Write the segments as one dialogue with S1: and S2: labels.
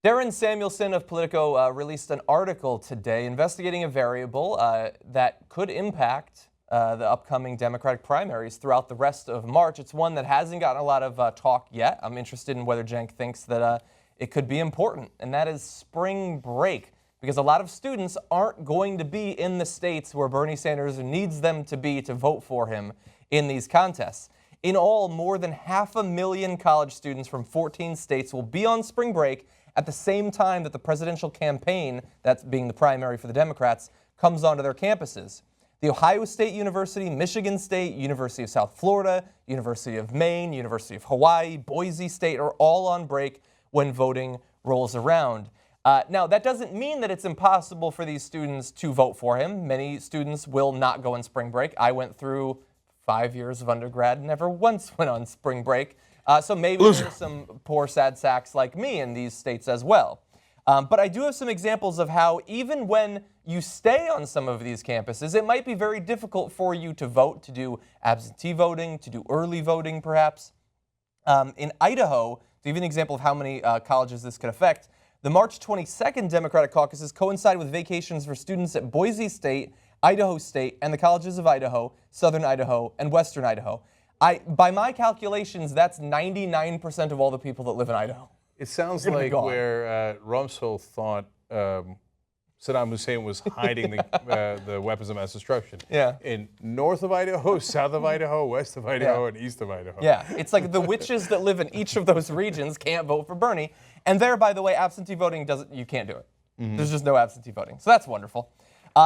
S1: Darren Samuelson of Politico released an article today investigating a variable that could impact the upcoming Democratic primaries throughout the rest of March. It's one that hasn't gotten a lot of talk yet. I'm interested in whether Cenk thinks that it could be important, and that is spring break, because a lot of students aren't going to be in the states where Bernie Sanders needs them to be to vote for him in these contests. In all, more than 500,000 college students from 14 states will be on spring break at the same time that the presidential campaign, that's being the primary for the Democrats, comes onto their campuses. The Ohio State University, Michigan State, University of South Florida, University of Maine, University of Hawaii, Boise State are all on break when voting rolls around. Now, that doesn't mean that it's impossible for these students to vote for him. Many students will not go on spring break. I went through 5 years of undergrad, never once went on spring break. So maybe there's some poor sad sacks like me in these states as well. But I do have some examples of how even when you stay on some of these campuses, it might be very difficult for you to vote, to do absentee voting, to do early voting perhaps. In Idaho, to give you an example of how many colleges this could affect, the March 22nd Democratic caucuses coincide with vacations for students at Boise State, Idaho State, and the colleges of Idaho, Southern Idaho, and Western Idaho. By my calculations, that's 99% of all the people that live in Idaho.
S2: It sounds like where Rumsfeld thought Saddam Hussein was hiding the weapons of mass destruction.
S1: Yeah.
S2: In north of Idaho, south of Idaho, west of Idaho, and east of Idaho.
S1: Yeah, it's like the witches that live in each of those regions can't vote for Bernie. And there, by the way, absentee voting you can't do it. There's just no absentee voting. So that's wonderful.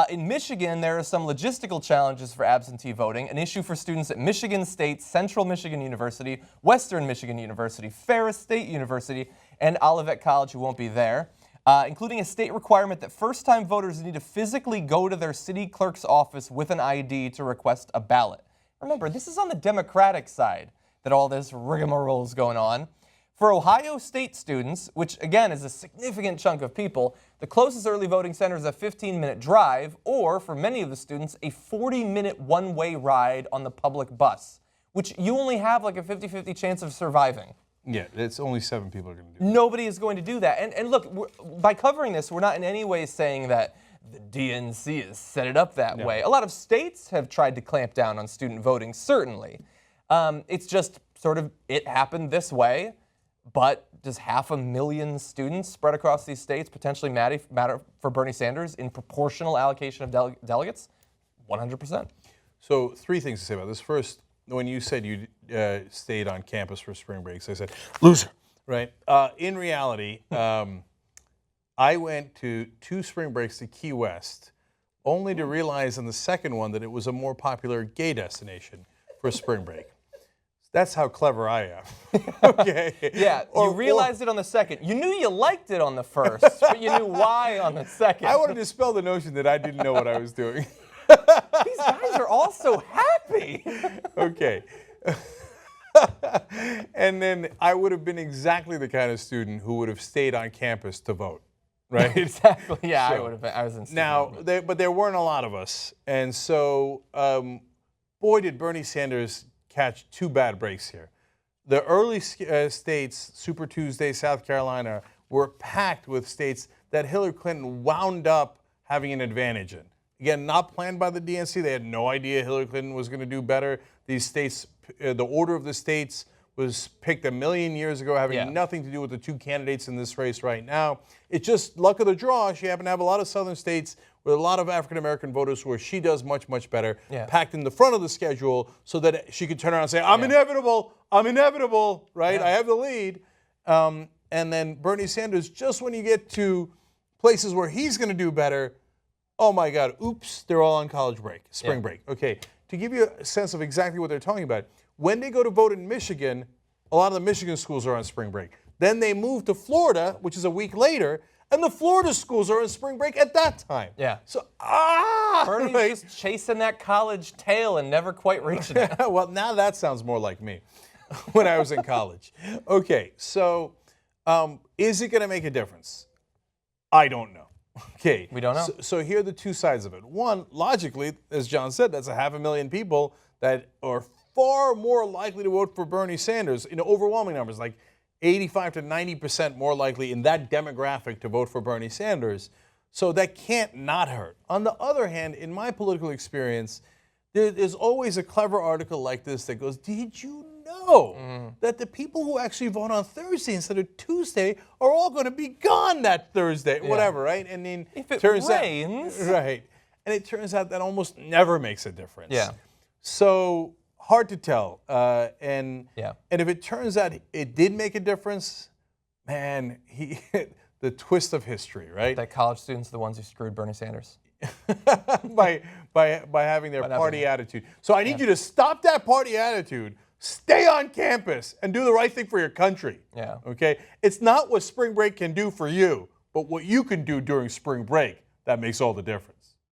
S1: In Michigan, there are some logistical challenges for absentee voting, an issue for students at Michigan State, Central Michigan University, Western Michigan University, Ferris State University, and Olivet College, who won't be there, including a state requirement that first-time voters need to physically go to their city clerk's office with an ID to request a ballot. Remember, this is on the Democratic side that all this rigmarole is going on. For Ohio State students, which again is a significant chunk of people, the closest early voting center is a 15-minute drive, or for many of the students, a 40-minute one-way ride on the public bus, which you only have like a 50-50 chance of surviving.
S2: Yeah, it's only 7 people are going to do that.
S1: Nobody is going to do that. And look, by covering this, we're not in any way saying that the DNC has set it up that way. A lot of states have tried to clamp down on student voting, certainly. It's just sort of, it happened this way. But does 500,000 students spread across these states potentially matter for Bernie Sanders in proportional allocation of delegates? 100%. So
S2: 3 things to say about this. First, when you said you stayed on campus for spring breaks, I said, loser, right? In reality, I went to 2 spring breaks to Key West, only to realize in the second one that it was a more popular gay destination for spring break. That's how clever I am. Okay.
S1: Yeah, you realized it on the second. You knew you liked it on the first, but you knew why on the second.
S2: I want to dispel the notion that I didn't know what I was doing.
S1: These guys are all so happy.
S2: Okay. And then I would have been exactly the kind of student who would have stayed on campus to vote, right?
S1: Exactly. Yeah,
S2: So,
S1: I would have been. I was in student
S2: now,
S1: movement.
S2: but there weren't a lot of us, and so boy, did Bernie Sanders catch 2 bad breaks here. The early states, Super Tuesday, South Carolina, were packed with states that Hillary Clinton wound up having an advantage in. Again, not planned by the DNC. They had no idea Hillary Clinton was going to do better. These states, the order of the states was picked a million years ago, having nothing to do with the 2 candidates in this race right now. It's just luck of the draw. She happened to have a lot of southern states with a lot of African-American voters where she does much, much better, packed in the front of the schedule so that she could turn around and say, I'm inevitable, right? I have the lead. And then Bernie Sanders, just when you get to places where he's going to do better, oh my God, oops, they're all on college break, spring break. Okay, to give you a sense of exactly what they're talking about, when they go to vote in Michigan, a lot of the Michigan schools are on spring break. Then they move to Florida, which is a week later, and the Florida schools are on spring break at that time.
S1: Yeah.
S2: So,
S1: Bernie's just chasing that college tail and never quite reaching it.
S2: Well, now that sounds more like me when I was in college. Okay, so is it going to make a difference? I don't know. Okay.
S1: We don't know.
S2: So here are the 2 sides of it. One, logically, as John said, that's 500,000 people that are far more likely to vote for Bernie Sanders in overwhelming numbers, like 85 to 90% more likely in that demographic to vote for Bernie Sanders. So that can't not hurt. On the other hand, in my political experience, there's always a clever article like this that goes, did you know that the people who actually vote on Thursday instead of Tuesday are all going to be gone that Thursday, whatever, right? And then
S1: if it
S2: turns
S1: rains.
S2: right. And it turns out that almost never makes a difference.
S1: Yeah.
S2: So hard to tell. And
S1: Yeah.
S2: if it turns out it did make a difference, man, the twist of history, right?
S1: That college students are the ones who screwed Bernie Sanders.
S2: by having their party attitude. So I need you to stop that party attitude, stay on campus, and do the right thing for your country.
S1: Yeah.
S2: Okay? It's not what spring break can do for you, but what you can do during spring break that makes all the difference.